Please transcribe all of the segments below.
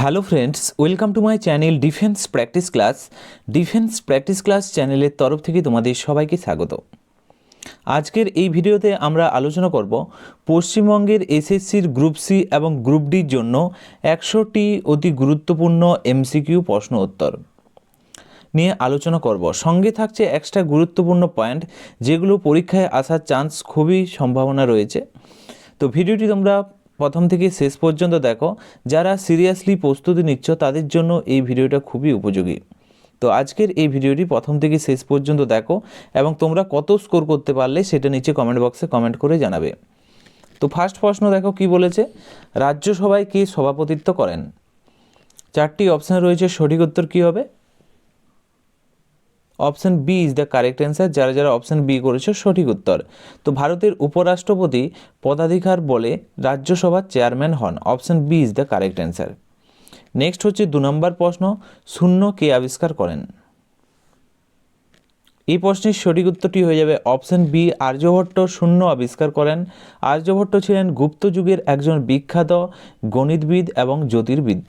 Hello friends, welcome to my channel defence practice class. Defence practice class চ্যানেলের তরফ থেকে তোমাদের সবাইকে স্বাগত। আজকের এই ভিডিওতে আমরা আলোচনা করব পশ্চিমবঙ্গের এসএসসির গ্রুপ সি এবং গ্রুপ ডির জন্য 100টি অতি গুরুত্বপূর্ণ এমসিকিউ প্রশ্ন উত্তর নিয়ে আলোচনা করব। সঙ্গে থাকছে এক্সট্রা গুরুত্বপূর্ণ পয়েন্ট, যেগুলো পরীক্ষায় আসার চান্স খুবই সম্ভাবনা রয়েছে। তো ভিডিওটি তোমরা প্রথম থেকে শেষ পর্যন্ত দেখো। যারা সিরিয়াসলি প্রস্তুতি নিচ্ছ তাদের জন্য এই ভিডিওটা খুবই উপযোগী। তো আজকের এই ভিডিওটি প্রথম থেকে শেষ পর্যন্ত দেখো এবং তোমরা কত স্কোর করতে পারলে সেটা নিচে কমেন্ট বক্সে কমেন্ট করে জানাবে। তো ফার্স্ট প্রশ্ন দেখো কি বলেছে, রাজ্যসভায় কে সভাপতিত্ব করেন? চারটি অপশান রয়েছে, সঠিক উত্তর কী হবে? Option B is the correct answer. যারা যারা অপশান বি করেছে সঠিক উত্তর। তো ভারতের উপরাষ্ট্রপতি পদাধিকার বলে রাজ্যসভার চেয়ারম্যান হন। Option B is the correct answer. Next হচ্ছে 2 নম্বর প্রশ্ন, শূন্য কে আবিষ্কার করেন? এই প্রশ্নের সঠিক উত্তরটি হয়ে যাবে অপশান বি, আর্যভট্ট শূন্য আবিষ্কার করেন। আর্যভট্ট ছিলেন গুপ্ত যুগের একজন বিখ্যাত গণিতবিদ এবং জ্যোতির্বিদ।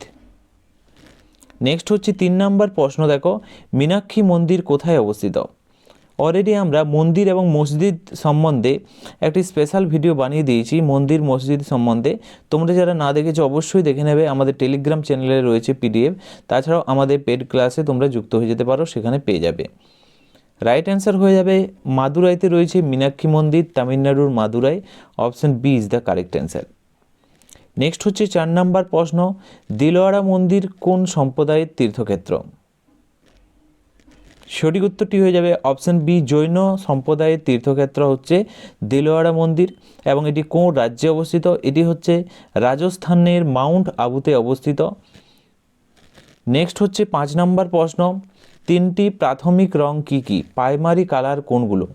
নেক্সট হচ্ছে 3 নম্বর প্রশ্ন দেখো, মীনাক্ষী মন্দির কোথায় অবস্থিত? অলরেডি আমরা মন্দির এবং মসজিদ সম্বন্ধে একটি স্পেশাল ভিডিও বানিয়ে দিয়েছি, মন্দির মসজিদ সম্বন্ধে। তোমরা যারা না দেখেছো অবশ্যই দেখে নেবে, আমাদের টেলিগ্রাম চ্যানেলে রয়েছে পিডিএফ। তাছাড়াও আমাদের পেড ক্লাসে তোমরা যুক্ত হয়ে যেতে পারো, সেখানে পেয়ে যাবে। রাইট অ্যান্সার হয়ে যাবে মাদুরাইতে রয়েছে মীনাক্ষী মন্দির, তামিলনাড়ুর Madurai. Option B is the correct answer. Next হচ্ছে 4 নম্বর প্রশ্ন, দিলওয়ারা মন্দির কোন সম্প্রদায়ের তীর্থক্ষেত্র? সঠিক উত্তরটি হয়ে যাবে অপশান বি, জৈন সম্প্রদায়ের তীর্থক্ষেত্র হচ্ছে দিলওয়ারা মন্দির। এবং এটি কোন রাজ্যে অবস্থিত? এটি হচ্ছে রাজস্থানের মাউন্ট আবুতে অবস্থিত। নেক্সট হচ্ছে 5 নম্বর প্রশ্ন, 3টি প্রাথমিক রং কি কি? প্রাইমারি কালার কোনগুলো?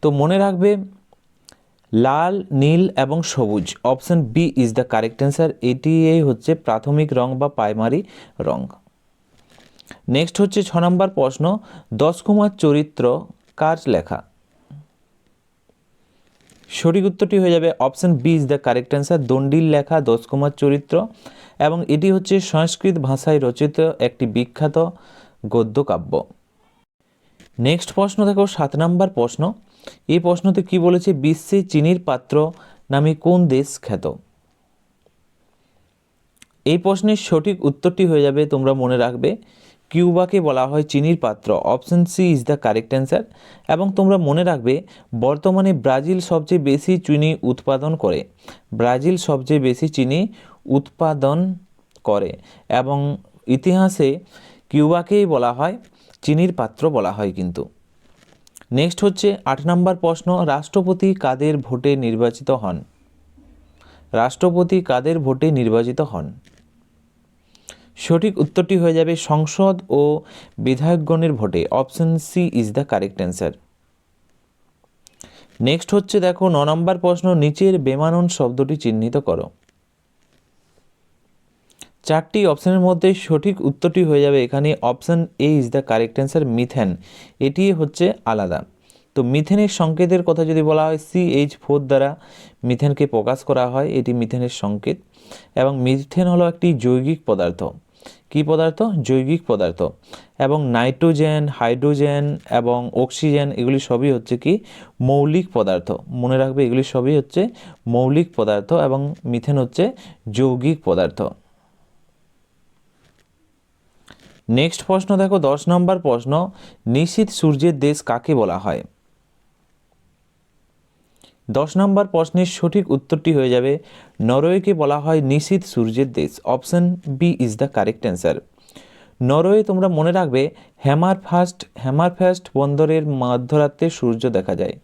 তো মনে রাখবে লাল, নীল এবং সবুজ। Option B is the correct answer. এটি হচ্ছে প্রাথমিক রং বা প্রাইমারি রং। নেক্সট হচ্ছে 6 নম্বর প্রশ্ন, 10 কুমার চরিত্র কার লেখা? সঠিক উত্তরটি হয়ে যাবে option B is the correct answer. দণ্ডির লেখা 10 কুমার চরিত্র, এবং এটি হচ্ছে সংস্কৃত ভাষায় রচিত একটি বিখ্যাত গদ্য কাব্য। নেক্সট প্রশ্ন দেখো 7 নম্বর প্রশ্ন। এই প্রশ্নতে কি বলেছে, বিশ্বে চিনির পাত্র নামে কোন দেশ খ্যাত? এই প্রশ্নের সঠিক উত্তরটি হয়ে যাবে, তোমরা মনে রাখবে, কিউবাকে বলা হয় চিনির পাত্র। Option C is the correct answer. এবং তোমরা মনে রাখবে বর্তমানে ব্রাজিল সবচেয়ে বেশি চিনি উৎপাদন করে। ব্রাজিল সবচেয়ে বেশি চিনি উৎপাদন করে এবং ইতিহাসে কিউবাকেই বলা হয় চিনির পাত্র বলা হয় কিন্তু। নেক্সট হচ্ছে 8 নম্বর প্রশ্ন, রাষ্ট্রপতি কাদের ভোটে নির্বাচিত হন? রাষ্ট্রপতি কাদের ভোটে নির্বাচিত হন? সঠিক উত্তরটি হয়ে যাবে সংসদ ও বিধায়কগণের ভোটে। Option C is the correct answer. Next হচ্ছে দেখো 9 নম্বর প্রশ্ন, নিচের বেমানন শব্দটি চিহ্নিত করো। 4টি অপশানের মধ্যে সঠিক উত্তরটি হয়ে যাবে এখানে option A is the correct answer, methane. এটি হচ্ছে আলাদা। তো মিথেনের সংকেতের কথা যদি বলা হয়, CH4 দ্বারা মিথেনকে প্রকাশ করা হয়, এটি মিথেনের সংকেত। এবং মিথেন হলো একটি যৌগিক পদার্থ। কি পদার্থ? যৌগিক পদার্থ। এবং নাইট্রোজেন, হাইড্রোজেন এবং অক্সিজেন এগুলি সবই হচ্ছে কি মৌলিক পদার্থ। মনে রাখবে এগুলি সবই হচ্ছে মৌলিক পদার্থ এবং মিথেন হচ্ছে যৌগিক পদার্থ। নেক্সট প্রশ্ন দেখো 10 নম্বর প্রশ্ন, নিশীথ সূর্যের দেশ কাকে বলা হয়? 10 নম্বর প্রশ্নের সঠিক উত্তরটি হয়ে যাবে নরওয়েকে বলা হয় নিশীথ সূর্যের দেশ। Option B is the correct answer. Norway তোমরা মনে রাখবে হ্যামারফাস্ট বন্দরের মধ্যরাতে সূর্য দেখা যায়।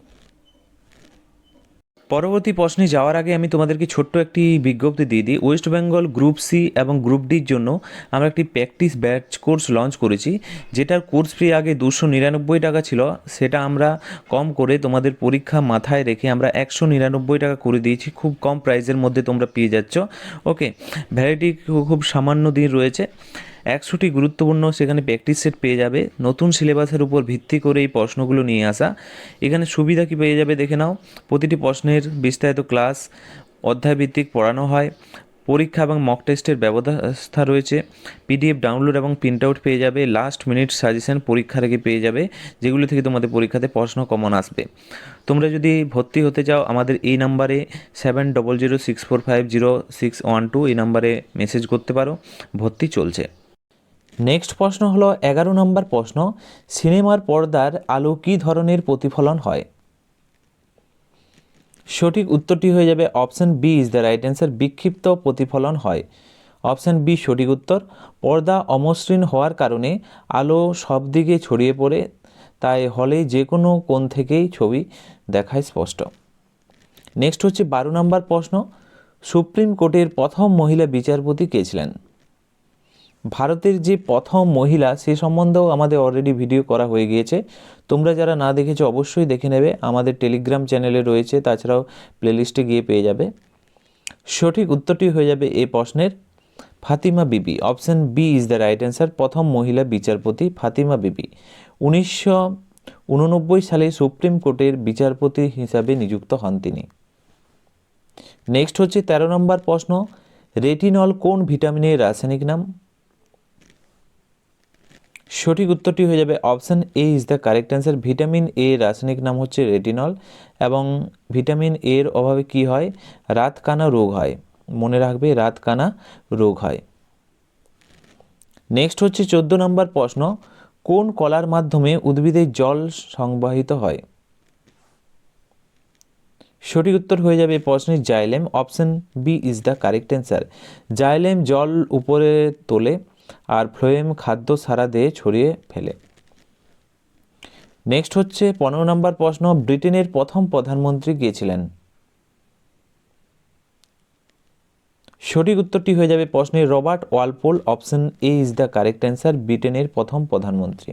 পরবর্তী প্রশ্নে যাওয়ার আগে আমি তোমাদেরকে ছোট্ট একটি বিজ্ঞপ্তি দিয়ে দিই। ওয়েস্ট বেঙ্গল গ্রুপ সি এবং গ্রুপ ডির জন্য আমরা একটি প্র্যাকটিস ব্যাচ কোর্স লঞ্চ করেছি, যেটার কোর্স ফি আগে 299 টাকা ছিল, সেটা আমরা কম করে তোমাদের পরীক্ষা মাথায় রেখে আমরা 199 টাকা করে দিয়েছি। খুব কম প্রাইসের মধ্যে তোমরা পেয়ে যাচ্ছ। ওকে, ভ্যালিডিটি খুব সামান্য দিন রয়েছে। 100টি গুরুত্বপূর্ণ সেখানে প্র্যাকটিস সেট পেয়ে যাবে। নতুন সিলেবাসের উপর ভিত্তি করে এই প্রশ্নগুলো নিয়ে আসা। এখানে সুবিধা কি পেয়ে যাবে দেখে নাও। প্রতিটি প্রশ্নের বিস্তারিত ক্লাস অধ্যায়ভিত্তিক পড়ানো হয়। পরীক্ষা এবং মক টেস্টের ব্যবস্থা রয়েছে। পিডিএফ ডাউনলোড এবং প্রিন্ট আউট পেয়ে যাবে। লাস্ট মিনিট সাজেশন পরীক্ষার আগে পেয়ে যাবে, যেগুলো থেকে তোমাদের পরীক্ষাতে প্রশ্ন কমন আসবে। তোমরা যদি ভর্তি হতে চাও আমাদের এই নাম্বারে 7006450612 এই নাম্বারে মেসেজ করতে পারো। ভর্তি চলছে। নেক্সট প্রশ্ন হলো 11 নম্বর প্রশ্ন, সিনেমার পর্দার আলো কী ধরনের প্রতিফলন হয়? সঠিক উত্তরটি হয়ে যাবে option B is the right answer, বিক্ষিপ্ত প্রতিফলন হয়। অপশন বি সঠিক উত্তর। পর্দা অমসৃণ হওয়ার কারণে আলো সব দিকে ছড়িয়ে পড়ে, তাই হলে যে কোনো কোণ থেকেই ছবি দেখায় স্পষ্ট। নেক্সট হচ্ছে 12 নম্বর প্রশ্ন, সুপ্রিম কোর্টের প্রথম মহিলা বিচারপতি কে ছিলেন? ভারতের যে প্রথম মহিলা সে সম্বন্ধেও আমাদের অলরেডি ভিডিও করা হয়ে গিয়েছে। তোমরা যারা না দেখেছো অবশ্যই দেখে নেবে, আমাদের টেলিগ্রাম চ্যানেলে রয়েছে, তাছাড়াও প্লেলিস্টে গিয়ে পেয়ে যাবে। সঠিক উত্তরটি হয়ে যাবে এই প্রশ্নের Fatima Bibi. Option B is the right answer, প্রথম মহিলা বিচারপতি ফাতিমা বিবি। 1989 সালে সুপ্রিম কোর্টের বিচারপতি হিসাবে নিযুক্ত হন তিনি। নেক্সট হচ্ছে 13 নম্বর প্রশ্ন, রেটিনল কোন ভিটামিনের রাসায়নিক নাম? সঠিক উত্তরটি হয়ে যাবে option A is the correct answer, vitamin A রাসায়নিক নাম হচ্ছে রেটিনল। এবং ভিটামিন এর অভাবে কি হয়? রাতকানা রোগ হয়। মনে রাখবে, রাতকানা রোগ হয়। নেক্সট হচ্ছে 14 নম্বর প্রশ্ন, কোন কলার মাধ্যমে উদ্ভিদের জল সংবাহিত হয়? সঠিক উত্তর হয়ে যাবে প্রশ্নের xylem. Option B is the correct answer, xylem জল উপরে তোলে আর ফ্লোয়েম খাদ্য সারা দেহে ছড়িয়ে ফেলে। নেক্সট হচ্ছে 15 নম্বর প্রশ্ন, ব্রিটেনের প্রথম প্রধানমন্ত্রী কে ছিলেন? সঠিক উত্তরটি হয়ে যাবে প্রশ্নের Robert Walpole. Option A is the correct answer, ব্রিটেনের প্রথম প্রধানমন্ত্রী।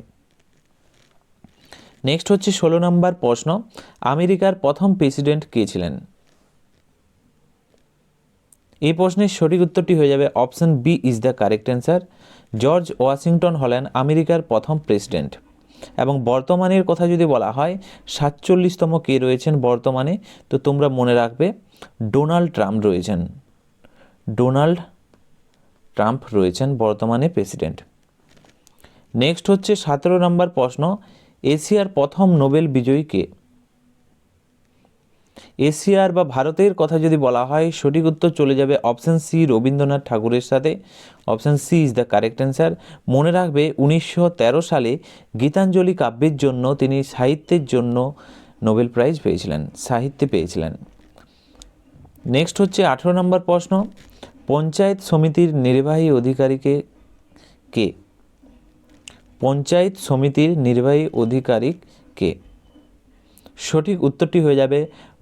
নেক্সট হচ্ছে 16 নম্বর প্রশ্ন, আমেরিকার প্রথম প্রেসিডেন্ট কে ছিলেন? এই প্রশ্নের সঠিক উত্তরটি হয়ে যাবে option B is the correct answer, George Washington হলেন আমেরিকার প্রথম প্রেসিডেন্ট। এবং বর্তমানের কথা যদি বলা হয় 47তম কে রয়েছেন বর্তমানে, তো তোমরা মনে রাখবে ডোনাল্ড ট্রাম্প রয়েছেন। ডোনাল্ড ট্রাম্প রয়েছেন বর্তমানে প্রেসিডেন্ট। নেক্সট হচ্ছে 17 নম্বর প্রশ্ন, এশিয়ার প্রথম নোবেল বিজয়ী কে? এশিয়ার বা ভারতের কথা যদি বলা হয় সঠিক উত্তর চলে যাবে অপশন সি রবীন্দ্রনাথ ঠাকুরের সাথে। Option C is the correct answer. মনে রাখবে 1913 সালে গীতাঞ্জলি কাব্যের জন্য তিনি সাহিত্যের জন্য নোবেল প্রাইজ পেয়েছিলেন, সাহিত্যে পেয়েছিলেন। নেক্সট হচ্ছে 18 নম্বর প্রশ্ন, পঞ্চায়েত সমিতির নির্বাহী অধিকারীকে কে? পঞ্চায়েত সমিতির নির্বাহী আধিকারিক কে? সঠিক উত্তরটি হয়ে যাবে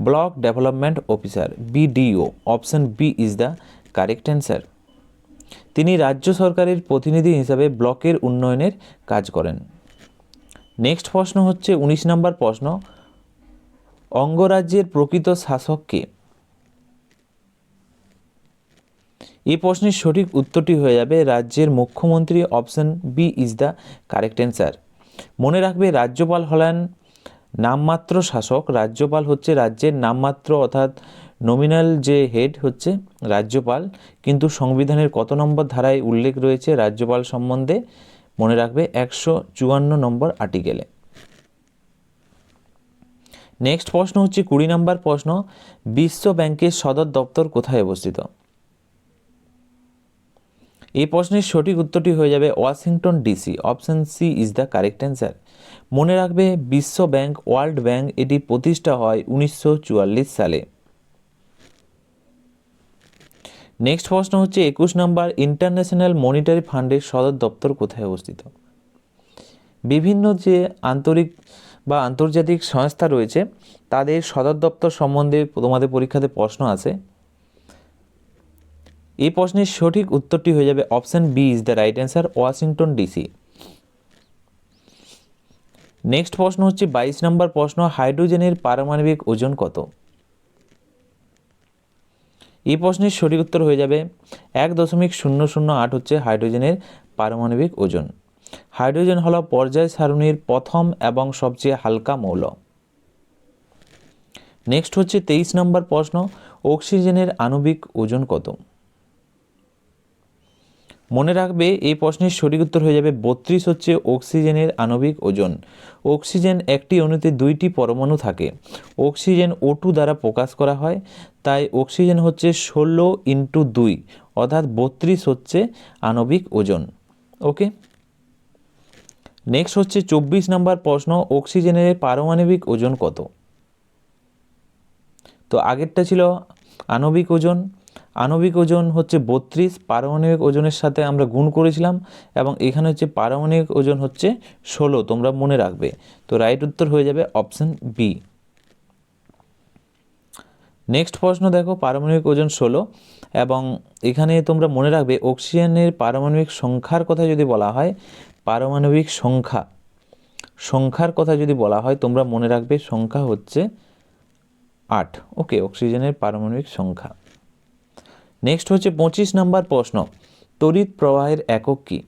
block development officer, BDO. Option B is the correct answer. তিনি রাজ্য সরকারের প্রতিনিধি হিসাবে ব্লকের উন্নয়নের কাজ করেন। নেক্সট প্রশ্ন হচ্ছে 19 নম্বর প্রশ্ন, অঙ্গরাজ্যের প্রকৃত শাসক কে? এই প্রশ্নের সঠিক উত্তরটি হয়ে যাবে রাজ্যের মুখ্যমন্ত্রী। Option B is the correct answer. মনে রাখবে রাজ্যপাল হলেন নামমাত্র শাসক, রাজ্যপাল হচ্ছে রাজ্যের নামমাত্র অর্থাৎ নমিনাল যে হেড হচ্ছে রাজ্যপাল, কিন্তু সংবিধানের কত নম্বর ধারায় উল্লেখ রয়েছে রাজ্যপাল সম্বন্ধে? মনে রাখবে 154 নম্বর আর্টিকেলে। নেক্সট প্রশ্ন হচ্ছে 20 নম্বর প্রশ্ন, বিশ্ব ব্যাংকের সদর দপ্তর কোথায় অবস্থিত? এই প্রশ্নের সঠিক উত্তরটি হয়ে যাবে Washington DC. Option C is the correct answer. মনে রাখবে বিশ্ব ব্যাংক, ওয়ার্ল্ড ব্যাংক এটি প্রতিষ্ঠা হয় 1944 সালে। নেক্সট প্রশ্ন হচ্ছে 21 নম্বর, ইন্টারন্যাশনাল মনিটারি ফান্ডের সদর দপ্তর কোথায় অবস্থিত? বিভিন্ন যে আন্তরিক বা আন্তর্জাতিক সংস্থা রয়েছে তাদের সদর দপ্তর সম্বন্ধে তোমাদের পরীক্ষাতে প্রশ্ন আসে। এই প্রশ্নের সঠিক উত্তরটি হয়ে যাবে option B is the right answer, Washington DC. Next প্রশ্ন হচ্ছে 22 নম্বর প্রশ্ন, হাইড্রোজেনের পারমাণবিক ওজন কত? এই প্রশ্নের সঠিক উত্তর হয়ে যাবে 1.008 হচ্ছে হাইড্রোজেনের পারমাণবিক ওজন। হাইড্রোজেন হলো পর্যায় সারণীর প্রথম এবং সবচেয়ে হালকা মৌল। নেক্সট হচ্ছে 23 নম্বর প্রশ্ন, অক্সিজেনের আণবিক ওজন কত? মনে রাখবে এই প্রশ্নের সঠিক উত্তর হয়ে যাবে 32 হচ্ছে অক্সিজেনের আণবিক ওজন। অক্সিজেন একটি অণুতে 2টি পরমাণু থাকে। অক্সিজেন O2 দ্বারা প্রকাশ করা হয়, তাই অক্সিজেন হচ্ছে 16 × 2 অর্থাৎ 32 হচ্ছে আণবিক ওজন। ওকে, নেক্সট হচ্ছে 24 নম্বর প্রশ্ন, অক্সিজেনের পারমাণবিক ওজন কত? তো আগেরটা ছিল আণবিক ওজন, আণবিক ওজন হচ্ছে 32, পারমাণবিক ওজনের সাথে আমরা গুণ করেছিলাম, এবং এখানে হচ্ছে পারমাণবিক ওজন হচ্ছে 16, তোমরা মনে রাখবে। তো রাইট উত্তর হয়ে যাবে অপশন বি। নেক্সট প্রশ্ন দেখো, পারমাণবিক ওজন 16, এবং এখানে তোমরা মনে রাখবে অক্সিজেনের পারমাণবিক সংখ্যার কথা যদি বলা হয়, পারমাণবিক সংখ্যার কথা যদি বলা হয়, তোমরা মনে রাখবে সংখ্যা হচ্ছে 8। ওকে, অক্সিজেনের পারমাণবিক সংখ্যা। নেক্সট হচ্ছে 25 নম্বর প্রশ্ন, তড়িৎ প্রবাহের একক কি?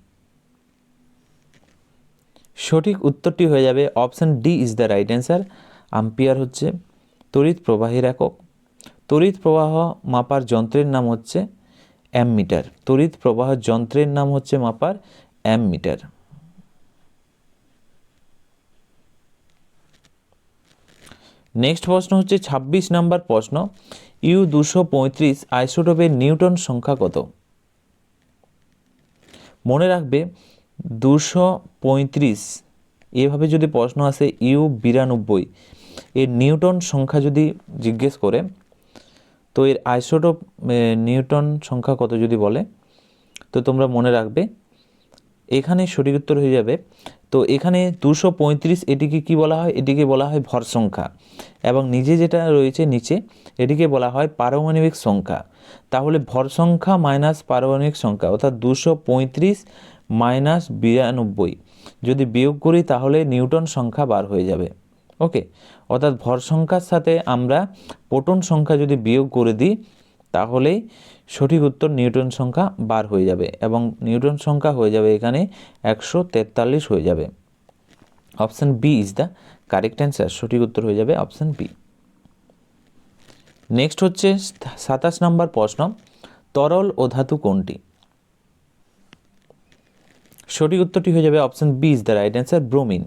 সঠিক উত্তরটি হয়ে যাবে option D is the right answer. Ampere হচ্ছে তড়িৎ প্রবাহের একক। তড়িৎ প্রবাহ মাপার যন্ত্রের নাম হচ্ছে অ্যামমিটার। তড়িৎ প্রবাহ যন্ত্রের নাম হচ্ছে মাপার অ্যামমিটার। নেক্সট প্রশ্ন হচ্ছে 26 নম্বর প্রশ্ন, U-235 আইসোটোপের নিউটন সংখ্যা কত? মনে রাখবে 235 এভাবে যদি প্রশ্ন আসে, U-92 এর নিউটন সংখ্যা যদি জিজ্ঞেস করে, তো এর আইসোটোপ নিউটন সংখ্যা কত যদি বলে, তো তোমরা মনে রাখবে এখানে সঠিক উত্তর হয়ে যাবে। তো এখানে 235 এটিকে কি বলা হয়? এটিকে বলা হয় ভর সংখ্যা, এবং নিজে যেটা রয়েছে নিচে এটিকে বলা হয় পারমাণবিক সংখ্যা। তাহলে ভর সংখ্যা মাইনাস পারমাণবিক সংখ্যা অর্থাৎ 235 মাইনাস 92 যদি বিয়োগ করি তাহলে নিউটন সংখ্যা বার হয়ে যাবে। ওকে, অর্থাৎ ভর সংখ্যার সাথে আমরা প্রোটন সংখ্যা যদি বিয়োগ করে দিই তাহলেই সঠিক উত্তর নিউটন সংখ্যা বার হয়ে যাবে, এবং নিউটন সংখ্যা হয়ে যাবে এখানে 143 হয়ে যাবে। Option B is the correct answer. সঠিক উত্তর হয়ে যাবে অপশন বি। নেক্সট হচ্ছে 27 নম্বর প্রশ্ন, তরল ও ধাতু কোনটি? সঠিক উত্তরটি হয়ে যাবে option B is the right answer, bromine.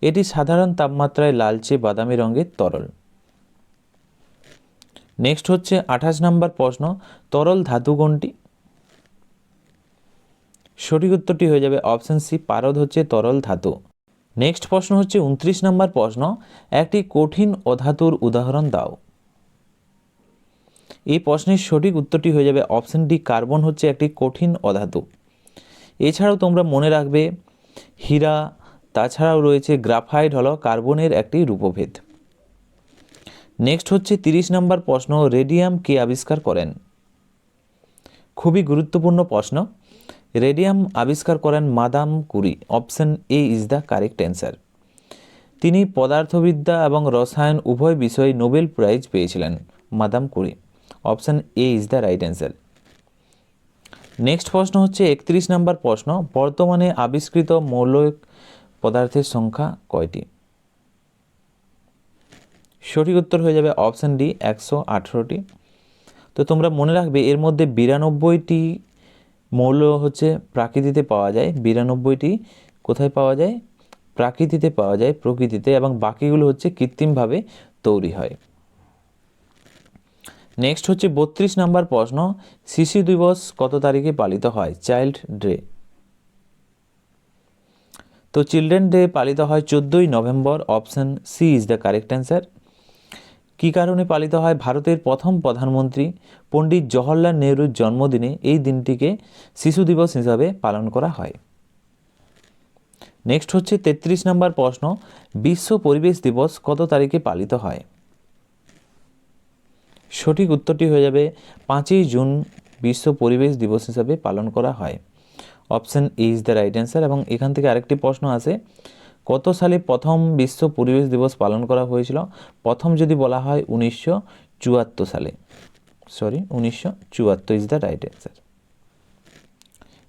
এটি সাধারণ তাপমাত্রায় লালচে বাদামি রঙের তরল। নেক্সট হচ্ছে 28 নম্বর প্রশ্ন, তরল ধাতু কোনটি? সঠিক উত্তরটি হয়ে যাবে অপশন সি, পারদ হচ্ছে তরল ধাতু। নেক্সট প্রশ্ন হচ্ছে 29 নম্বর প্রশ্ন, একটি কঠিন অধাতুর উদাহরণ দাও। এই প্রশ্নের সঠিক উত্তরটি হয়ে যাবে অপশন ডি, কার্বন হচ্ছে একটি কঠিন অধাতু। এছাড়াও তোমরা মনে রাখবে হীরা, তাছাড়াও রয়েছে গ্রাফাইট হলো কার্বনের একটি রূপভেদ। নেক্সট হচ্ছে 30 নম্বর প্রশ্ন, রেডিয়াম কে আবিষ্কার করেন? খুবই গুরুত্বপূর্ণ প্রশ্ন। রেডিয়াম আবিষ্কার করেন madame Curie. Option A is the correct answer. তিনি পদার্থবিদ্যা এবং রসায়ন উভয় বিষয়ে নোবেল প্রাইজ পেয়েছিলেন madame Curie. Option A is the right answer. Next প্রশ্ন হচ্ছে 31 নম্বর প্রশ্ন, বর্তমানে আবিষ্কৃত মৌলিক পদার্থের সংখ্যা কয়টি? সঠিক উত্তর হয়ে যাবে অপশন ডি, 118টি। তো তোমরা মনে রাখবে এর মধ্যে 92টি মৌল হচ্ছে প্রাকৃতিতে পাওয়া যায়। 92টি কোথায় পাওয়া যায়? প্রাকৃতিতে পাওয়া যায়, প্রকৃতিতে, এবং বাকিগুলো হচ্ছে কৃত্রিমভাবে তৈরি হয়। নেক্সট হচ্ছে 32 নম্বর প্রশ্ন, শিশু দিবস কত তারিখে পালিত হয়? Child day. তো চিলড্রেন ডে পালিত হয় 14ই November. Option C is the correct answer. কী কারণে পালিত হয়? ভারতের প্রথম প্রধানমন্ত্রী পণ্ডিত জওহরলাল নেহরুর জন্মদিনে এই দিনটিকে শিশু দিবস হিসাবে পালন করা হয়। নেক্সট হচ্ছে 33 নম্বর প্রশ্ন, বিশ্ব পরিবেশ দিবস কত তারিখে পালিত হয়? সঠিক উত্তরটি হয়ে যাবে 5ই জুন বিশ্ব পরিবেশ দিবস হিসাবে পালন করা হয়। Option A is the right answer. এবং এখান থেকে আরেকটি প্রশ্ন আসে, কত সালে প্রথম বিশ্ব পরিবেশ দিবস পালন করা হয়েছিল? প্রথম যদি বলা হয় 1974 সালে। 1974 is the right answer.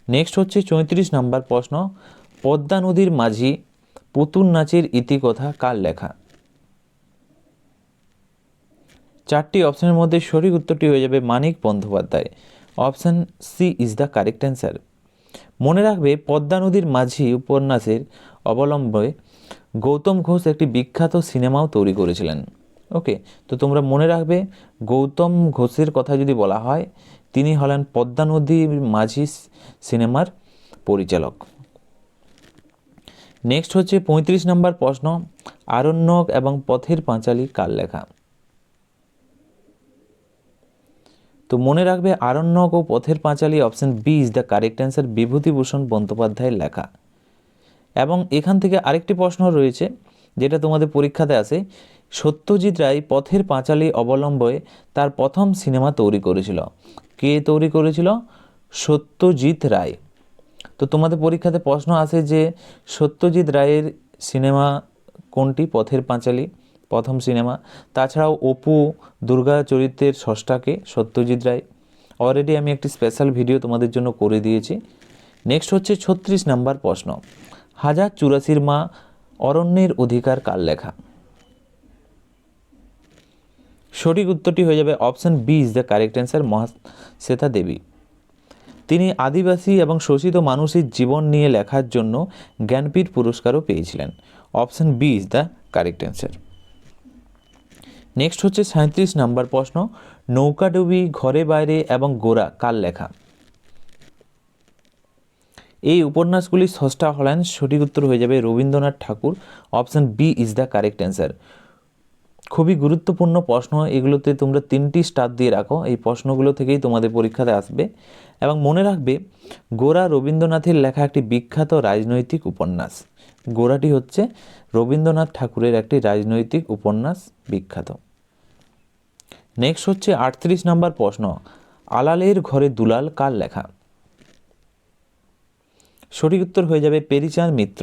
Next হচ্ছে 34 নম্বর প্রশ্ন, পদ্মা নদীর মাঝি পুতুল নাচের ইতিকথা কার লেখা? 4টি অপশনের মধ্যে সঠিক উত্তরটি হয়ে যাবে Manik Bandyopadhyay. Option C is the correct answer. মনে রাখবে পদ্মা নদীর মাঝি উপন্যাসের অবলম্বনে গৌতম ঘোষ একটি বিখ্যাত সিনেমাও তৈরি করেছিলেন। ওকে, তো তোমরা মনে রাখবে গৌতম ঘোষের কথা যদি বলা হয়, তিনি হলেন পদ্মা নদীর মাঝি সিনেমার পরিচালক। নেক্সট হচ্ছে 35 নম্বর প্রশ্ন, আরণ্যক এবং পথের পাঁচালী কার লেখা? তো মনে রাখবে আরণ্যক ও Pather Panchali option B is the correct answer, Bibhutibhushan বন্দ্যোপাধ্যায়ের লেখা। এবং এখান থেকে আরেকটি প্রশ্ন রয়েছে যেটা তোমাদের পরীক্ষাতে আসে, সত্যজিৎ রায় পথের পাঁচালী অবলম্বনে তার প্রথম সিনেমা তৈরি করেছিল। কে তৈরি করেছিল? সত্যজিৎ রায়। তো তোমাদের পরীক্ষাতে প্রশ্ন আসে যে সত্যজিৎ রায়ের সিনেমা কোনটি? পথের পাঁচালী প্রথম সিনেমা। তাছাড়াও অপু দুর্গা চরিত্রের স্রষ্টাকে সত্যজিৎ রায়। অলরেডি আমি একটি স্পেশাল ভিডিও তোমাদের জন্য করে দিয়েছি। নেক্সট হচ্ছে 36 নম্বর প্রশ্ন, 1084 মা অরণ্যের অধিকার কার লেখা? সঠিক উত্তরটি হয়ে যাবে option B is the correct answer, Mahasweta Devi. তিনি আদিবাসী এবং শোষিত মানুষের জীবন নিয়ে লেখার জন্য জ্ঞানপীঠ পুরস্কারও পেয়েছিলেন। Option B is the correct answer. Next হচ্ছে 37 নম্বর প্রশ্ন, নৌকাডুবি, ঘরে বাইরে এবং গোরা কার লেখা? এই উপন্যাসগুলির স্রষ্টা হলেন, সঠিক উত্তর হয়ে যাবে Rabindranath Thakur. Option B is the correct answer. খুবই গুরুত্বপূর্ণ প্রশ্ন, এগুলোতে তোমরা 3টি স্টার দিয়ে রাখো, এই প্রশ্নগুলো থেকেই তোমাদের পরীক্ষাতে আসবে। এবং মনে রাখবে গোরা রবীন্দ্রনাথের লেখা একটি বিখ্যাত রাজনৈতিক উপন্যাস। গোরাটি হচ্ছে রবীন্দ্রনাথ ঠাকুরের একটি রাজনৈতিক উপন্যাস, বিখ্যাত। নেক্সট হচ্ছে 38 নম্বর প্রশ্ন, আলালের ঘরে দুলাল কার লেখা? সঠিক উত্তর হয়ে যাবে Pearychand Mitra.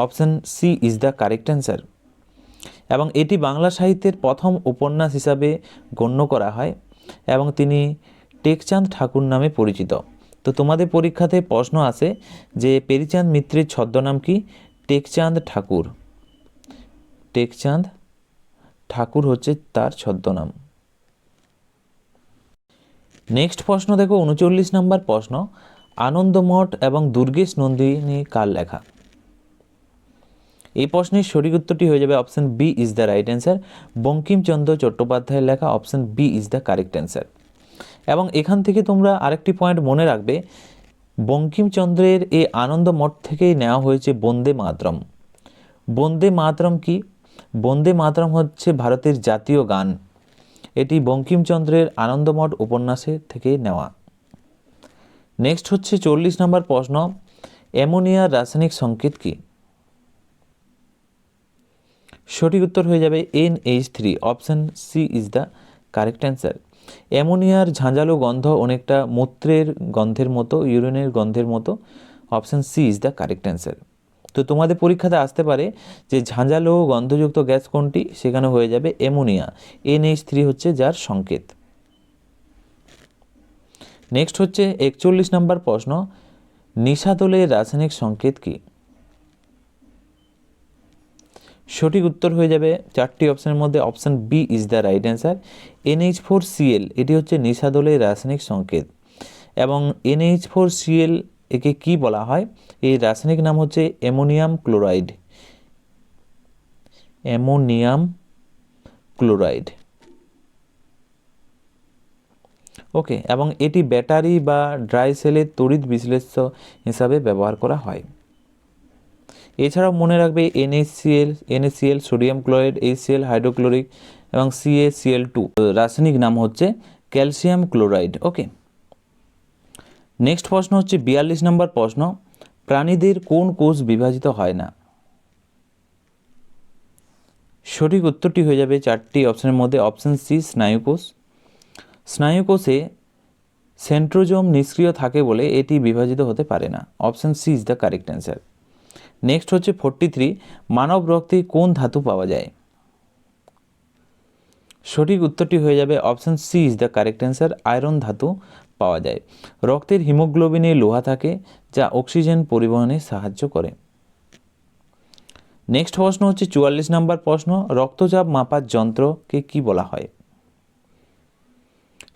Option C is the correct answer. এবং এটি বাংলা সাহিত্যের প্রথম উপন্যাস হিসাবে গণ্য করা হয় এবং তিনি টেকচাঁদ ঠাকুর নামে পরিচিত। তো তোমাদের পরীক্ষাতে প্রশ্ন আসে যে পেরিচাঁদ মিত্রের ছদ্মনাম কি? টেকচাঁদ ঠাকুর। টেকচাঁদ ঠাকুর হচ্ছে তার ছদ্মনাম। নেক্সট প্রশ্ন দেখো 39 নম্বর প্রশ্ন, আনন্দমঠ এবং দুর্গেশ নন্দিনী কার লেখা? এই প্রশ্নের সঠিক উত্তরটি হয়ে যাবে option B is the right answer, Bankimchandra চট্টোপাধ্যায়ের লেখা। Option B is the correct answer. এবং এখান থেকে তোমরা আরেকটি পয়েন্ট মনে রাখবে, বঙ্কিমচন্দ্রের এই আনন্দমঠ থেকেই নেওয়া হয়েছে বন্দে মাতরম। বন্দে মাতরম কি? বন্দে মাতরম হচ্ছে ভারতের জাতীয় গান। এটি বঙ্কিমচন্দ্রের আনন্দমঠ উপন্যাসে থেকে নেওয়া। নেক্সট হচ্ছে 40 নম্বর প্রশ্ন, অ্যামোনিয়ার রাসায়নিক সংকেত কি? সঠিক উত্তর হয়ে যাবে NH3। Option C is the correct answer. অ্যামোনিয়ার ঝাঁঝালো গন্ধ অনেকটা মূত্রের গন্ধের মতো, ইউরিনের গন্ধের মতো। Option C is the correct answer. তো তোমাদের পরীক্ষাতে আসতে পারে যে ঝাঁঝালো গন্ধযুক্ত গ্যাস কোনটি? সেখানে হয়ে যাবে অ্যামোনিয়া। NH3 হচ্ছে যার সংকেত। নেক্সট হচ্ছে 41 নম্বর প্রশ্ন, নিশাদলের রাসায়নিক সংকেত কি? সঠিক উত্তর হয়ে যাবে 4টি অপশনের মধ্যে option B is the right answer, NH4Cl। এটি হচ্ছে নিশাদলের রাসায়নিক সংকেত। এবং NH4Cl একে কি বলা হয়? এই রাসায়নিক নাম হচ্ছে ammonium chloride. Ammonium chloride. Okay, এবং এটি ব্যাটারি বা ড্রাই সেলের তড়িৎ বিশ্লেষ্য হিসাবে ব্যবহার করা হয়। এছাড়াও মনে রাখবে NaCl sodium chloride, HCl hydrochloric এবং CaCl2 রাসায়নিক নাম হচ্ছে ক্যালসিয়াম ক্লোরাইড। ওকে, নেক্সট প্রশ্ন হচ্ছে 42 নম্বর প্রশ্ন, প্রাণীদের কোন কোষ বিভাজিত হয় না? সঠিক উত্তরটি হয়ে যাবে 4টি অপশনের মধ্যে অপশন সি স্নায়ুকোষ। স্নায়ুকোষে সেন্ট্রোজোম নিষ্ক্রিয় থাকে বলে এটি বিভাজিত হতে পারে না। Option C is the correct answer. Next হচ্ছে 43, মানব রক্তে কোন ধাতু পাওয়া যায়? সঠিক উত্তরটি হয়ে যাবে option C is the correct answer, iron ধাতু পাওয়া যায়। রক্তের হিমোগ্লোবিনে লোহা থাকে যা অক্সিজেন পরিবহনে সাহায্য করে। নেক্সট প্রশ্ন হচ্ছে 44 নম্বর প্রশ্ন, রক্তচাপ মাপার যন্ত্রকে কি বলা হয়?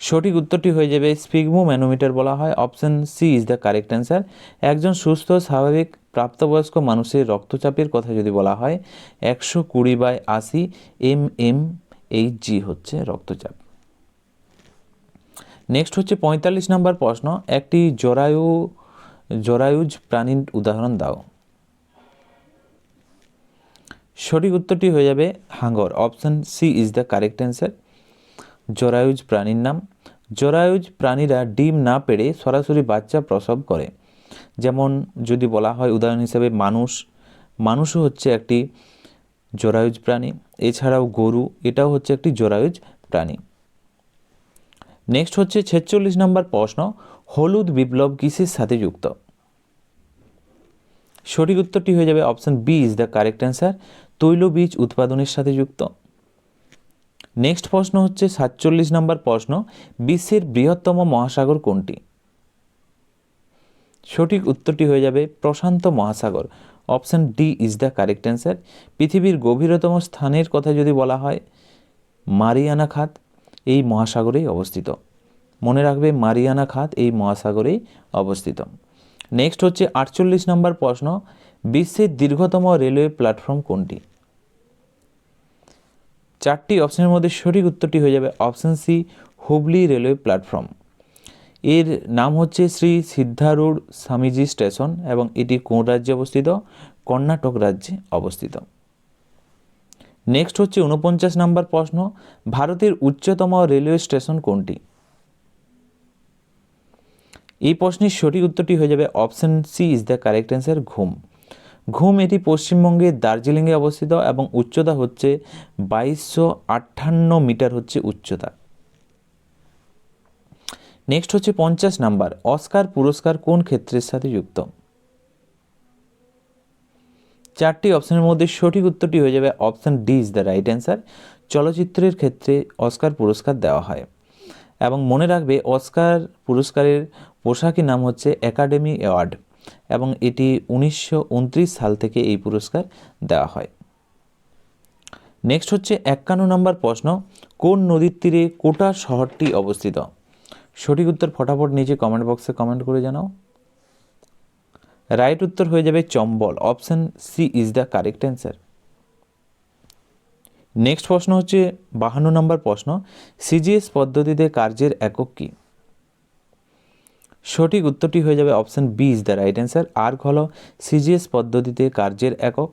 সঠিক উত্তরটি হয়ে যাবে স্ফিগমো ম্যানোমিটার বলা হয়, option C is the correct answer. একজন সুস্থ স্বাভাবিক প্রাপ্তবয়স্ক মানুষের রক্তচাপের কথা যদি বলা হয় 120/80 mmHg হচ্ছে রক্তচাপ। নেক্সট হচ্ছে 45 নম্বর প্রশ্ন, একটি জরায়ুজ প্রাণীর উদাহরণ দাও। সঠিক উত্তরটি হয়ে যাবে হাঙ্গর, option C is the correct answer. জরায়ুজ প্রাণীর নাম। জরায়ুজ প্রাণীরা ডিম না পেড়ে সরাসরি বাচ্চা প্রসব করে। যেমন যদি বলা হয় উদাহরণ হিসেবে মানুষও হচ্ছে একটি জরায়ুজ প্রাণী। এছাড়াও গরু, এটাও হচ্ছে একটি জরায়ুজ প্রাণী। নেক্সট হচ্ছে 46 নম্বর প্রশ্ন, হলুদ বিপ্লব কিসের সাথে যুক্ত? সঠিক উত্তরটি হয়ে যাবে option B is the correct answer, তৈলবীজ উৎপাদনের সাথে যুক্ত। নেক্সট প্রশ্ন হচ্ছে 47 নম্বর প্রশ্ন, বিশ্বের বৃহত্তম মহাসাগর কোনটি? সঠিক উত্তরটি হয়ে যাবে প্রশান্ত মহাসাগর, option D is the correct answer. পৃথিবীর গভীরতম স্থানের কথা যদি বলা হয় মারিয়ানা খাত এই মহাসাগরেই অবস্থিত। মনে রাখবে মারিয়ানা খাত এই মহাসাগরেই অবস্থিত। নেক্সট হচ্ছে 48 নম্বর প্রশ্ন, বিশ্বের দীর্ঘতম রেলওয়ে প্ল্যাটফর্ম কোনটি? চারটি অপশনের মধ্যে সঠিক উত্তরটি হয়ে যাবে option C Hubli railway platform. এর নাম হচ্ছে শ্রী সিদ্ধারূঢ় স্বামীজি স্টেশন এবং এটি কোন রাজ্যে অবস্থিত? কর্ণাটক রাজ্যে অবস্থিত। নেক্সট হচ্ছে 49 নম্বর প্রশ্ন, ভারতের উচ্চতম রেলওয়ে স্টেশন কোনটি? এই প্রশ্নের সঠিক উত্তরটি হয়ে যাবে option C is the correct answer, ঘুম। ঘুম এটি পশ্চিমবঙ্গের দার্জিলিংয়ে অবস্থিত এবং উচ্চতা হচ্ছে 2258 মিটার হচ্ছে উচ্চতা। নেক্সট হচ্ছে 50 নাম্বার, অস্কার পুরস্কার কোন ক্ষেত্রের সাথে যুক্ত? চারটি অপশনের মধ্যে সঠিক উত্তরটি হয়ে যাবে option D is the right answer. চলচ্চিত্রের ক্ষেত্রে অস্কার পুরস্কার দেওয়া হয় এবং মনে রাখবে অস্কার পুরস্কারের পোশাকি নাম হচ্ছে একাডেমি অ্যাওয়ার্ড এবং এটি 1929 সাল থেকে এই পুরস্কার দেওয়া হয়। নেক্সট হচ্ছে 51 নম্বর প্রশ্ন, কোন নদীর তীরে কোটা শহরটি অবস্থিত? সঠিক উত্তর ফটাফট নিচে কমেন্ট বক্সে কমেন্ট করে জানাও। রাইট উত্তর হয়ে যাবে Chambal, option C is the correct answer. Next প্রশ্ন হচ্ছে 52 নম্বর প্রশ্ন, সিজিএস পদ্ধতিতে কার্যের একক কি? সঠিক উত্তরটি হয়ে যাবে option B is the right answer. Erg হলো সিজিএস পদ্ধতিতে কার্যের একক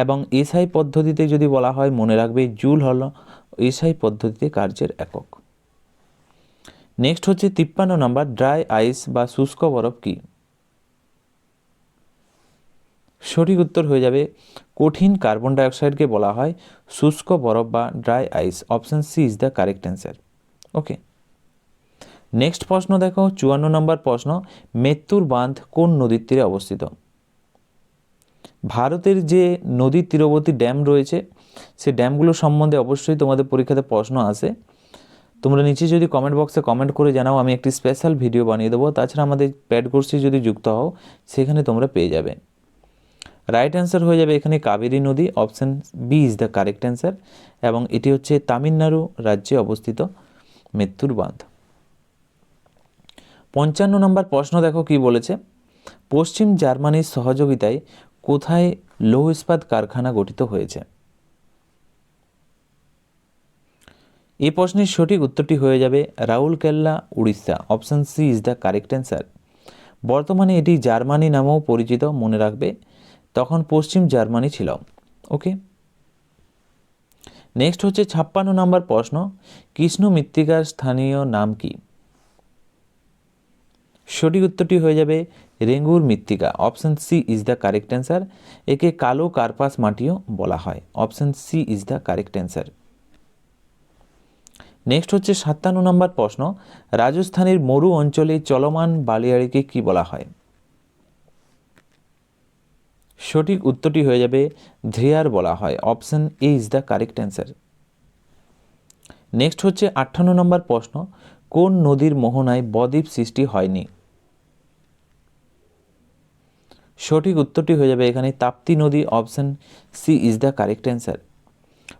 এবং এসআই পদ্ধতিতে যদি বলা হয় মনে রাখবে জুল হলো এসআই পদ্ধতিতে কার্যের একক। নেক্সট হচ্ছে 53 নম্বর, ড্রাই আইস বা শুষ্ক বরফ কি? সঠিক উত্তর হয়ে যাবে কঠিন কার্বন ডাইঅক্সাইডকে বলা হয় শুষ্ক বরফ বা dry ice, option C is the correct answer. Okay, next প্রশ্ন দেখো 54 নম্বর প্রশ্ন, মেত্তুর বাঁধ কোন নদীর তীরে অবস্থিত? ভারতের যে নদীর তীরবর্তী ড্যাম রয়েছে সে ড্যামগুলো সম্বন্ধে অবশ্যই তোমাদের পরীক্ষাতে প্রশ্ন আসে। তোমরা নিচে যদি কমেন্ট বক্সে কমেন্ট করে জানাও, আমি একটি স্পেশাল ভিডিও বানিয়ে দেবো। তাছাড়া আমাদের প্যাড কোর্সে যদি যুক্ত হও সেখানে তোমরা পেয়ে যাবে। রাইট অ্যান্সার হয়ে যাবে এখানে কাবেরী নদী, option B is the correct answer এবং এটি হচ্ছে তামিলনাড়ু রাজ্যে অবস্থিত মেত্তুর বাঁধ। 55 নম্বর প্রশ্ন দেখো কি বলেছে, পশ্চিম জার্মানির সহযোগিতায় কোথায় লৌহ ইস্পাত কারখানা গঠিত হয়েছে? এই প্রশ্নের সঠিক উত্তরটি হয়ে যাবে Rourkela, Orissa, option C is the correct answer. বর্তমানে এটি জার্মানি নামেও পরিচিত, মনে রাখবে তখন পশ্চিম জার্মানি ছিল। ওকে, নেক্সট হচ্ছে 56 নম্বর প্রশ্ন, কৃষ্ণ মৃত্তিকার স্থানীয় নাম কি? সঠিক উত্তরটি হয়ে যাবে রেঙ্গুর মৃত্তিকা, option C is the correct answer. একে কালো কার্পাস মাটিও বলা হয়, option C is the correct answer. Next হচ্ছে 57 নম্বর প্রশ্ন, রাজস্থানের মরু অঞ্চলে চলমান বালিয়াড়িকে কি বলা হয়? সঠিক উত্তরটি হয়ে যাবে ধ্রেয়ার বলা হয়, option A is the correct answer. Next হচ্ছে 58 নম্বর প্রশ্ন, কোন নদীর মোহনায় বদ্বীপ সৃষ্টি হয়নি? সঠিক উত্তরটি হয়ে যাবে এখানে তাপ্তি নদী, option C is the correct answer.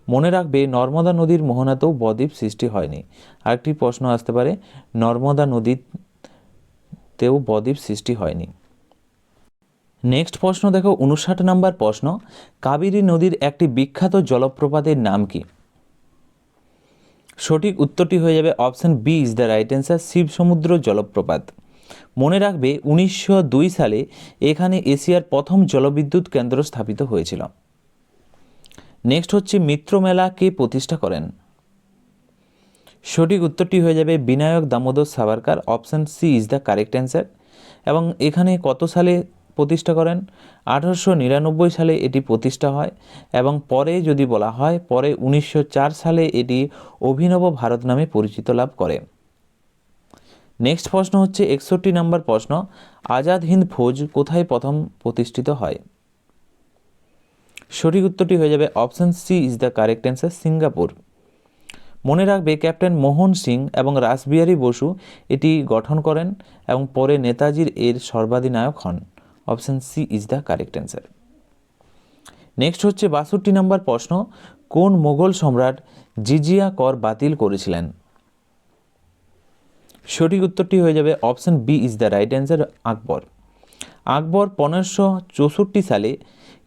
মনে রাখবে নর্মদা নদীর মোহনাতেও বদ্বীপ সৃষ্টি হয়নি। আরেকটি প্রশ্ন আসতে পারে, নর্মদা নদীতেও বদ্বীপ সৃষ্টি হয়নি। নেক্সট প্রশ্ন দেখো, 59 নম্বর প্রশ্ন, কাবেরী নদীর একটি বিখ্যাত জলপ্রপাতের নাম কি? সঠিক উত্তরটি হয়ে যাবে option B is the right answer, Shivasamudra জলপ্রপাত। মনে রাখবে 1902 সালে এখানে এশিয়ার প্রথম জলবিদ্যুৎ কেন্দ্র স্থাপিত হয়েছিল। নেক্সট হচ্ছে মিত্র মেলা কে প্রতিষ্ঠা করেন? সঠিক উত্তরটি হয়ে যাবে Vinayak Damodar Savarkar, option C is the correct answer. এবং এখানে কত সালে প্রতিষ্ঠা করেন? 1899 সালে এটি প্রতিষ্ঠা হয়, এবং পরে যদি বলা হয় পরে 1904 সালে এটি অভিনব ভারত নামে পরিচিত লাভ করে। নেক্সট প্রশ্ন হচ্ছে 61 নম্বর প্রশ্ন, আজাদ হিন্দ ফৌজ কোথায় প্রথম প্রতিষ্ঠিত হয়? সঠিক উত্তরটি হয়ে যাবে option C is the correct answer, Singapore. মনে রাখবে ক্যাপ্টেন মোহন সিং এবং রাসবিহারী বসু এটি গঠন করেন এবং পরে নেতাজির এর সর্বাধিনায়ক হন। Option C is the correct answer. Next হচ্ছে 62 নম্বর প্রশ্ন, কোন মোগল সম্রাট জিজিয়া কর বাতিল করেছিলেন? সঠিক উত্তরটি হয়ে যাবে option B is the right answer, Akbar. Akbar 1564 সালে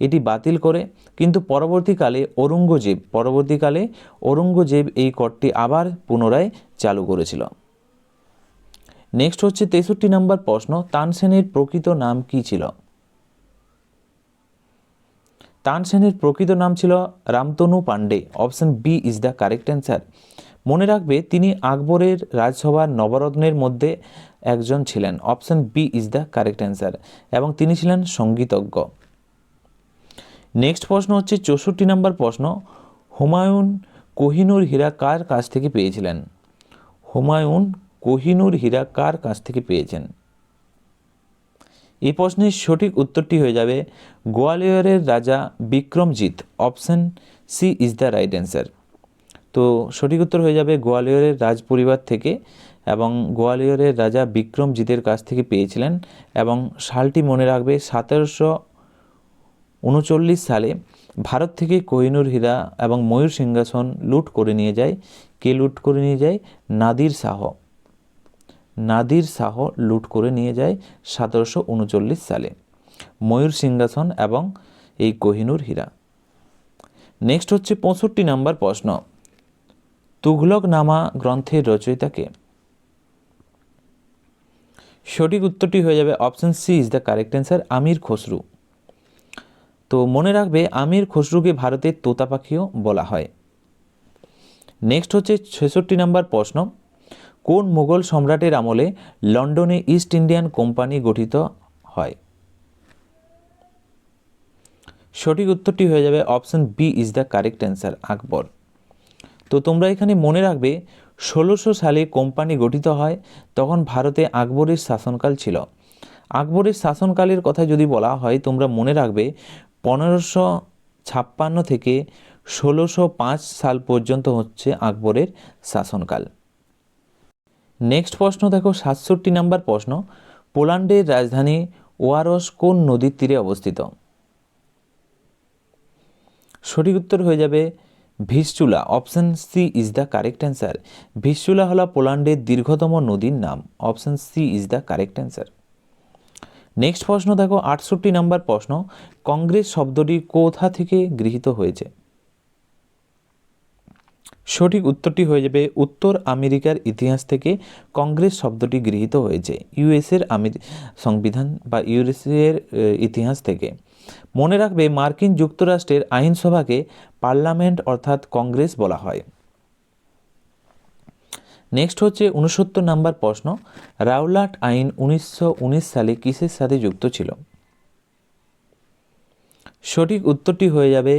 এটি বাতিল করে, কিন্তু পরবর্তীকালে ঔরঙ্গজেব এই করটি আবার পুনরায় চালু করেছিল। নেক্সট হচ্ছে 63 নম্বর প্রশ্ন, তানসেনের প্রকৃত নাম কি ছিল? তানসেনের প্রকৃত নাম ছিল Ramtanu Pandey. Option B is the correct answer. মনে রাখবে তিনি আকবরের রাজসভার নবরত্নের মধ্যে একজন ছিলেন। Option B is the correct answer, এবং তিনি ছিলেন সঙ্গীতজ্ঞ। নেক্সট প্রশ্ন হচ্ছে 64 নম্বর প্রশ্ন, হুমায়ুন কোহিনূর হীরা কার কাছ থেকে পেয়েছিলেন? হুমায়ুন কোহিনূর হীরা কার কাছ থেকে পেয়েছেন? এই প্রশ্নের সঠিক উত্তরটি হয়ে যাবে গোয়ালিয়রের রাজা Vikramjit. Option C is the right answer. তো সঠিক উত্তর হয়ে যাবে গোয়ালিয়রের রাজ পরিবার থেকে, এবং গোয়ালিয়রের রাজা বিক্রমজিতের কাছ থেকে পেয়েছিলেন। এবং সালটি মনে রাখবে 1739 সালে ভারত থেকে কোহিনূর হীরা এবং ময়ূর সিংহাসন লুট করে নিয়ে যায়। কে লুট করে নিয়ে যায়? নাদির শাহ লুট করে নিয়ে যায় 1739 সালে ময়ূর সিংহাসন এবং এই কোহিনূর হীরা। নেক্সট হচ্ছে 65 নম্বর প্রশ্ন, তুঘলকনামা গ্রন্থের রচয়িতা কে? সঠিক উত্তরটি হয়ে যাবে option C is the correct answer, Amir Khusrau. তো মনে রাখবে আমির খসরুকে ভারতের তোতা পাখিও বলা হয়। নেক্সট হচ্ছে 66 নম্বর প্রশ্ন, কোন মুঘল সম্রাটের আমলে লন্ডনে ইস্ট ইন্ডিয়ান কোম্পানি গঠিত হয়? সঠিক উত্তরটি হয়ে যাবে option B is the correct answer, Akbar. তো তোমরা এখানে মনে রাখবে 1600 সালে কোম্পানি গঠিত হয়, তখন ভারতে আকবরের শাসনকাল ছিল। আকবরের শাসনকালের কথা যদি বলা হয় তোমরা মনে রাখবে 1556 থেকে 1605 সাল পর্যন্ত হচ্ছে আকবরের শাসনকাল। নেক্সট প্রশ্ন দেখো 67 নম্বর প্রশ্ন, পোল্যান্ডের রাজধানী ওয়ারস কোন নদীর তীরে অবস্থিত? সঠিক উত্তর হয়ে যাবে Vistula. Option C is the correct answer. Vistula হলো পোল্যান্ডের দীর্ঘতম নদীর নাম। Option C is the correct answer. Next প্রশ্ন দেখো 68 নম্বর প্রশ্ন, কংগ্রেস শব্দটি কোথা থেকে গৃহীত হয়েছে? সঠিক উত্তরটি হয়ে যাবে উত্তর আমেরিকার ইতিহাস থেকে কংগ্রেস শব্দটি গৃহীত হয়েছে, ইউএসের সংবিধান বা ইউএসের ইতিহাস থেকে। মনে রাখবে মার্কিন যুক্তরাষ্ট্রের আইনসভাকে পার্লামেন্ট অর্থাৎ কংগ্রেস বলা হয়। নেক্সট হচ্ছে 69 নম্বর প্রশ্ন, রাওলাট আইন 1919 সালে কিসের সাথে যুক্ত ছিল? সঠিক উত্তরটি হয়ে যাবে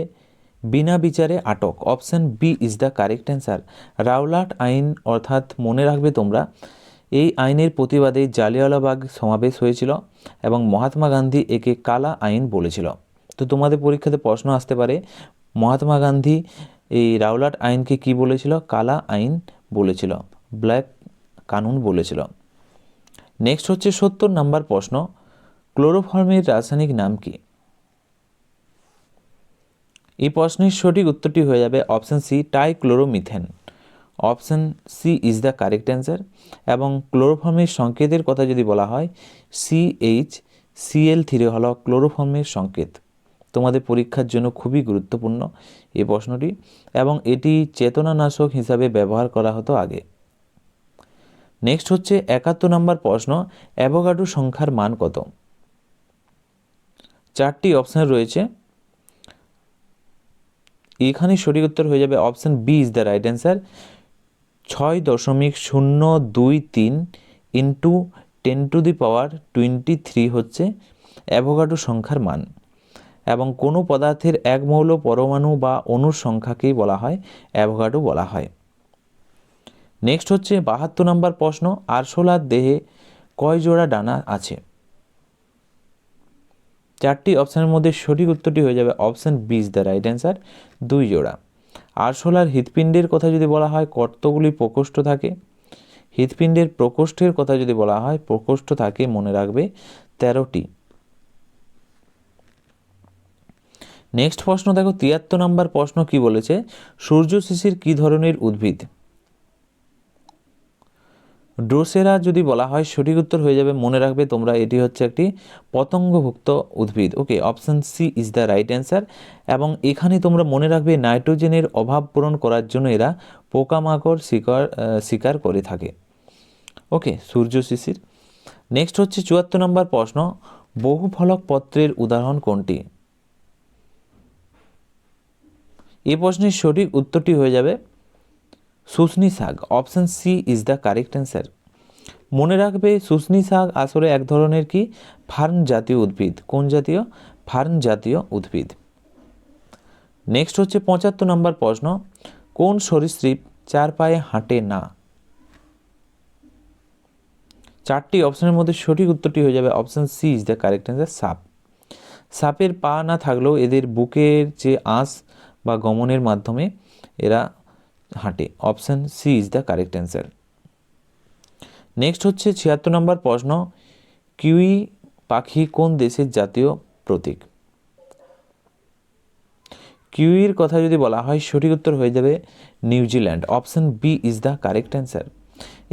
বিনা বিচারে আটক। Option B is the correct answer. Rowlatt আইন অর্থাৎ মনে রাখবে তোমরা এই আইনের প্রতিবাদে জালিয়ানওয়ালাবাগ সমাবেশ হয়েছিল এবং মহাত্মা গান্ধী একে কালা আইন বলেছিল। তো তোমাদের পরীক্ষাতে প্রশ্ন আসতে পারে মহাত্মা গান্ধী এই রাওলাট আইনকে কি বলেছিল? কালা আইন বলেছিল, ব্ল্যাক কানুন বলেছিল। নেক্সট হচ্ছে 70 নম্বর প্রশ্ন, ক্লোরোফর্মের রাসায়নিক নাম কি? এই প্রশ্নের সঠিক উত্তরটি হয়ে যাবে option C, trichloromethane. Option C is the correct answer. এবং ক্লোরোফর্মের সংকেতের কথা যদি বলা হয়, CH Cl3 হলো ক্লোরোফর্মের সংকেত। তোমাদের পরীক্ষার জন্য খুবই গুরুত্বপূর্ণ এই প্রশ্নটি, এবং এটি চেতনানাশক হিসাবে ব্যবহার করা হতো আগে। নেক্সট হচ্ছে 71 নম্বর প্রশ্ন, অ্যাভোগাড্রো সংখ্যার মান কত? 4টি অপশান রয়েছে, এখানে সঠিক উত্তর হয়ে যাবে option B is the right answer. 6.023 into 10⁻23 হচ্ছে অ্যাভোগাড্রো সংখ্যার মান, এবং কোনো পদার্থের এক মৌল পরমাণু বা অণুর সংখ্যাকেই বলা হয় অ্যাভোগাড্রো বলা হয়। নেক্সট হচ্ছে 72 নম্বর প্রশ্ন, আরশোলার দেহে কয় জোড়া ডানা আছে? 4টি অপশানের মধ্যে সঠিক উত্তরটি হয়ে যাবে option B is the right answer, 2 জোড়া। আরশোলার হৃৎপিণ্ডের কথা যদি বলা হয়, কতগুলি প্রকোষ্ঠ থাকে? হৃৎপিণ্ডের প্রকোষ্ঠের কথা যদি বলা হয়, প্রকোষ্ঠ থাকে, মনে রাখবে, 13টি। নেক্সট প্রশ্ন দেখো, 73 নম্বর প্রশ্ন কি বলেছে, সূর্য শিশির কি ধরনের উদ্ভিদ? ড্রোসেরা যদি বলা হয়, সঠিক উত্তর হয়ে যাবে, মনে রাখবে তোমরা, এটি হচ্ছে একটি পতঙ্গভুক্ত উদ্ভিদ। Okay, option C is the right answer. এবং এখানে তোমরা মনে রাখবে নাইট্রোজেনের অভাব পূরণ করার জন্য এরা পোকামাকড় শিকার করে থাকে। ওকে, সূর্য শিশির। নেক্সট হচ্ছে 74 নম্বর প্রশ্ন, বহুফলক পত্রের উদাহরণ কোনটি? এই প্রশ্নের সঠিক উত্তরটি হয়ে যাবে শুষ্নী শাক। Option C is the correct answer. মনে রাখবে শুষ্নী শাক আসলে এক ধরনের কি ফার্ন জাতীয় উদ্ভিদ। কোন জাতীয়? ফার্ন জাতীয় উদ্ভিদ। নেক্সট হচ্ছে 75 নম্বর প্রশ্ন, কোন সরীসৃপ 4 পায়ে হাঁটে না? 4টি অপশনের মধ্যে সঠিক উত্তরটি হয়ে যাবে option C is the correct answer, সাপ। সাপের পা না থাকলেও এদের বুকের যে আঁশ বা গমনের মাধ্যমে এরা হাঁটে। Option C is the correct answer. Next হচ্ছে 76 নম্বর প্রশ্ন, কিউই পাখি কোন দেশের জাতীয় প্রতীক? কিউইর কথা যদি বলা হয়, সঠিক উত্তর হয়ে যাবে New Zealand. Option B is the correct answer.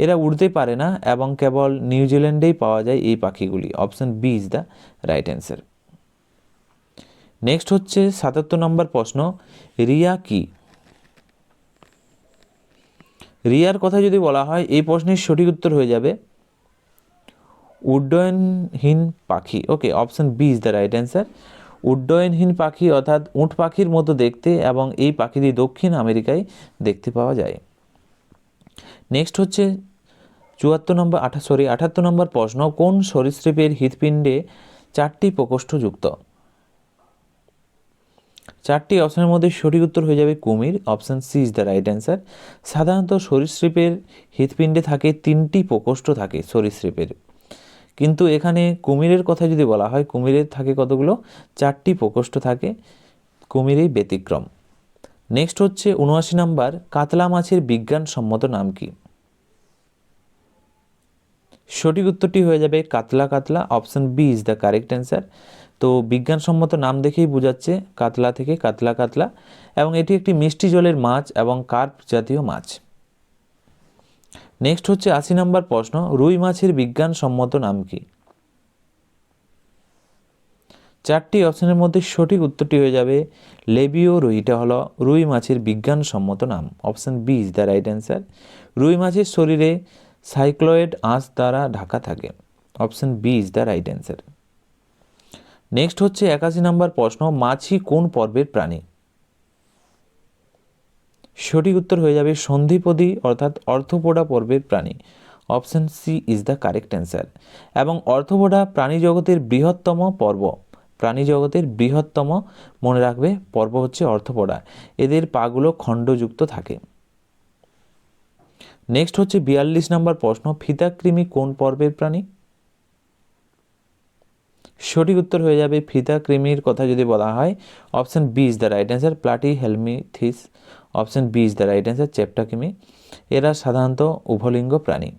এরা উড়তে পারে না এবং কেবল নিউজিল্যান্ডেই পাওয়া যায় এই পাখিগুলি। Option B is the right answer. Next হচ্ছে 77 নম্বর প্রশ্ন, রিয়া কি? রিয়ার কথা যদি বলা হয়, এই প্রশ্নের সঠিক উত্তর হয়ে যাবে উড্ডয়নহীন পাখি। Okay, option B is the right answer. উড্ডয়নহীন পাখি অর্থাৎ উট পাখির মতো দেখতে, এবং এই পাখিটি দক্ষিণ আমেরিকায় দেখতে পাওয়া যায়। নেক্সট হচ্ছে 78 নম্বর প্রশ্ন, কোন সরীসৃপের হৃৎপিণ্ডে 4টি প্রকোষ্ঠ যুক্ত? 4টি অপশনের মধ্যে সঠিক উত্তর হয়ে যাবে কুমির। Option C is the right answer. সাধারণত সরীসৃপের হৃৎপিণ্ডে থাকে 3টি প্রকোষ্ঠ থাকে সরীসৃপের, কিন্তু এখানে কুমিরের কথা যদি বলা হয়, কুমিরের থাকে কতগুলো? 4টি প্রকোষ্ঠ থাকে, কুমিরেই ব্যতিক্রম। নেক্সট হচ্ছে 79 নম্বর, কাতলা মাছের বিজ্ঞানসম্মত নাম কি? সঠিক উত্তরটি হয়ে যাবে কাতলা কাতলা। Option B is the correct answer. তো বিজ্ঞানসম্মত নাম দেখেই বোঝাচ্ছে কাতলা থেকে কাতলা কাতলা, এবং এটি একটি মিষ্টি জলের মাছ এবং কার্প জাতীয় মাছ। নেক্সট হচ্ছে 80 নম্বর প্রশ্ন, রুই মাছের বিজ্ঞানসম্মত নাম কি? 4টি অপশনের মধ্যে সঠিক উত্তরটি হয়ে যাবে লেবিও রুই। এটা হলো রুই মাছের বিজ্ঞানসম্মত নাম। Option B is the right answer. রুই মাছের শরীরে সাইক্লয়েড আঁশ দ্বারা ঢাকা থাকে। Option B is the right answer. Next হচ্ছে 81 নম্বর প্রশ্ন, মাছি কোন পর্বের প্রাণী? সঠিক উত্তর হয়ে যাবে সন্ধিপদী অর্থাৎ অর্থোপোডা পর্বের প্রাণী। Option C is the correct answer. এবং অর্থোপোডা প্রাণী জগতের বৃহত্তম পর্ব। প্রাণী জগতের বৃহত্তম, মনে রাখবে, পর্ব হচ্ছে অর্থোপোডা। এদের পাগুলো খণ্ডযুক্ত থাকে। নেক্সট হচ্ছে 42 নম্বর প্রশ্ন, ফিতাকৃমি কোন পর্বের প্রাণী? সঠিক উত্তর হয়ে যাবে ফিতাকৃমির কথা যদি বলা হয়, option B is the right answer, platyhelminthes. Option B is the right answer, চেপ্টাকৃমি। এরা সাধারণত উভলিঙ্গ প্রাণী।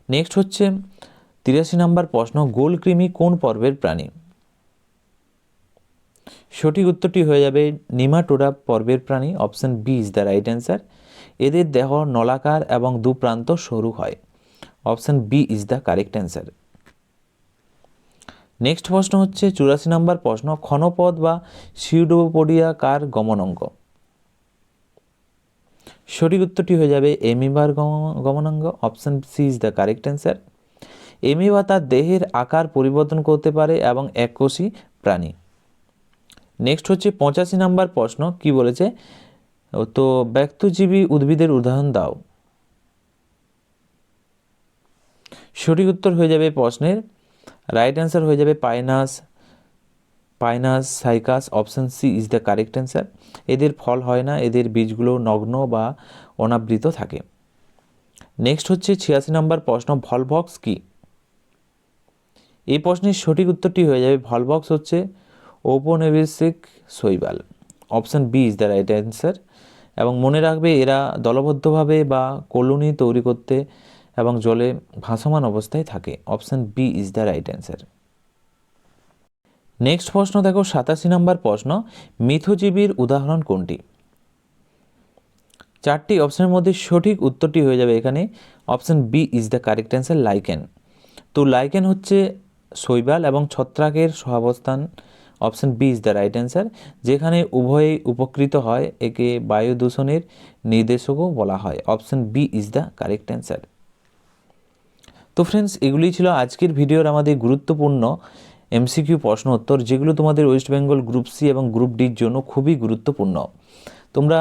নেক্সট হচ্ছে 83 নম্বর প্রশ্ন, গোলকৃমি কোন পর্বের প্রাণী? সঠিক উত্তরটি হয়ে যাবে নিমাটোডা পর্বের প্রাণী, option B is the right answer. এদের দেহ নলাকার এবং দু প্রান্ত সরু হয়, option B is the correct answer. Next প্রশ্ন হচ্ছে 84 নম্বর প্রশ্ন, ক্ষণপদ বা সিউডোপোডিয়া কার গমনাঙ্গ? সঠিক উত্তরটি হয়ে যাবে এমিবার গমনাঙ্গ, option C is the correct answer. Amoeba তার দেহের আকার পরিবর্তন করতে পারে এবং এককোষী প্রাণী। নেক্সট হচ্ছে 85 নম্বর প্রশ্ন, কি বলেছে, তো ব্যক্তজীবী উদ্ভিদের উদাহরণ দাও। সঠিক উত্তর হয়ে যাবে প্রশ্নের রাইট অ্যান্সার হয়ে যাবে Pinus Cycas, option C is the correct answer. এদের ফল হয় না, এদের বীজগুলো নগ্ন বা অনাবৃত থাকে। নেক্সট হচ্ছে 86 নম্বর প্রশ্ন, ভলভক্স কি? এই প্রশ্নের সঠিক উত্তরটি হয়ে যাবে ভলভক্স হচ্ছে ঔপনিবেশিক শৈবাল, option B is the right answer. এবং মনে রাখবে এরা দলবদ্ধভাবে বা কলোনি তৈরি করতে এবং জলে ভাসমান অবস্থায় থাকে, option B is the right answer. Next প্রশ্ন দেখো 87 নম্বর প্রশ্ন, মিথজীবীর উদাহরণ কোনটি? চারটি অপশনের মধ্যে সঠিক উত্তরটি হয়ে যাবে এখানে option B is the correct answer, lichen. তো লাইকেন হচ্ছে শৈবাল এবং ছত্রাকের সহাবস্থান, option B is the right answer. যেখানে উভয়ই উপকৃত হয় একে বায়ু দূষণের নির্দেশকও বলা হয়, option B is the correct answer. তো ফ্রেন্ডস, এগুলি ছিল আজকের ভিডিওর আমাদের গুরুত্বপূর্ণ এমসিকিউ প্রশ্ন উত্তর, যেগুলো তোমাদের ওয়েস্ট বেঙ্গল গ্রুপ সি এবং গ্রুপ ডির জন্য খুবই গুরুত্বপূর্ণ। তোমরা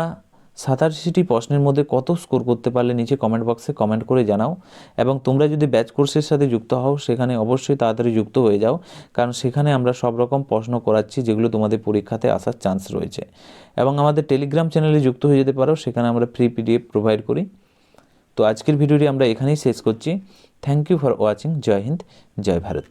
87টি প্রশ্নের মধ্যে কত স্কোর করতে পারলে নিচে কমেন্ট বক্সে কমেন্ট করে জানাও। এবং তোমরা যদি ব্যাচ কোর্সের সাথে যুক্ত হও সেখানে অবশ্যই তাড়াতাড়ি যুক্ত হয়ে যাও, কারণ সেখানে আমরা সব রকম প্রশ্ন করাচ্ছি যেগুলো তোমাদের পরীক্ষাতে আসার চান্স রয়েছে। এবং আমাদের টেলিগ্রাম চ্যানেলে যুক্ত হয়ে যেতে পারো, সেখানে আমরা ফ্রি পিডিএফ প্রোভাইড করি। তো আজকের ভিডিওটি আমরা এখানেই শেষ করছি। Thank you for watching. জয় হিন্দ, জয় ভারত।